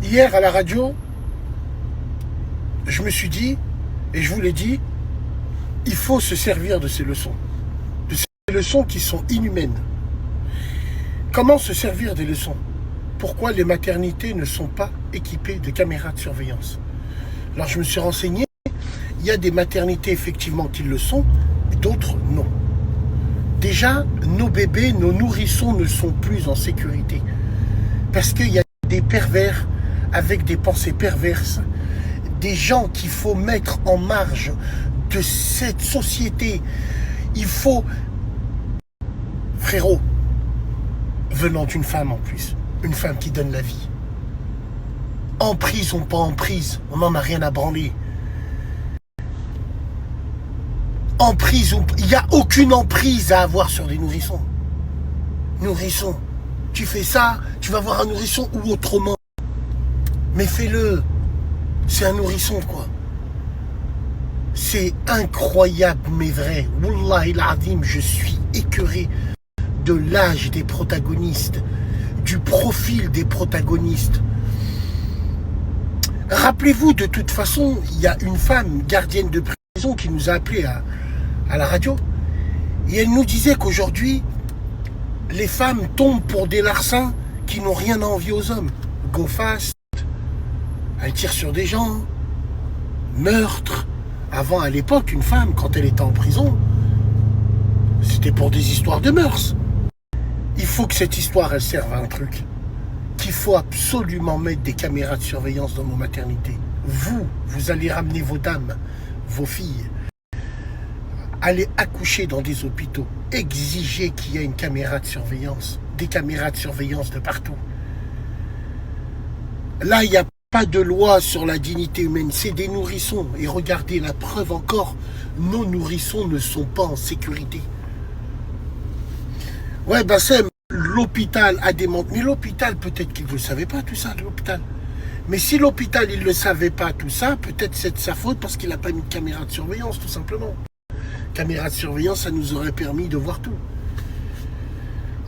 Hier à la radio, je me suis dit, et je vous l'ai dit, il faut se servir de ces leçons. De ces leçons qui sont inhumaines. Comment se servir des leçons? Pourquoi les maternités ne sont pas équipées de caméras de surveillance? Alors je me suis renseigné, il y a des maternités effectivement qui le sont, d'autres non. Déjà, nos bébés, nos nourrissons ne sont plus en sécurité. Parce qu'il y a des pervers avec des pensées perverses, des gens qu'il faut mettre en marge de cette société. Il faut, frérot, venant d'une femme en plus, une femme qui donne la vie. En prise ou pas en prise, on n'en a rien à branler. En prise, il n'y a aucune emprise à avoir sur des nourrissons. Nourrissons, tu fais ça, tu vas voir un nourrisson ou autrement. Mais fais-le. C'est un nourrisson, quoi. C'est incroyable, mais vrai. Wallahi al-Azim, je suis écœuré de l'âge des protagonistes, du profil des protagonistes. Rappelez-vous, de toute façon, il y a une femme gardienne de prison qui nous a appelés à la radio. Et elle nous disait qu'aujourd'hui, les femmes tombent pour des larcins qui n'ont rien à envier aux hommes. Go fast, elles tirent sur des gens, meurtre. Avant, à l'époque, une femme, quand elle était en prison, c'était pour des histoires de mœurs. Il faut que cette histoire, elle serve à un truc. Qu'il faut absolument mettre des caméras de surveillance dans nos maternités. Vous allez ramener vos dames, vos filles, allez accoucher dans des hôpitaux. Exigez qu'il y ait une caméra de surveillance, des caméras de surveillance de partout. Là, il n'y a pas de loi sur la dignité humaine, c'est des nourrissons. Et regardez, la preuve encore, nos nourrissons ne sont pas en sécurité. Ouais, Bassem, l'hôpital a démonté. Mais l'hôpital, peut-être qu'il ne le savait pas tout ça, l'hôpital. Mais si l'hôpital, il ne le savait pas tout ça, peut-être c'est de sa faute parce qu'il n'a pas mis de caméra de surveillance, tout simplement. Caméra de surveillance, ça nous aurait permis de voir tout.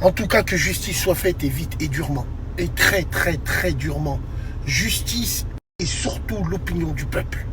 En tout cas, que justice soit faite et vite et durement. Et très, très, très durement. Justice et surtout l'opinion du peuple.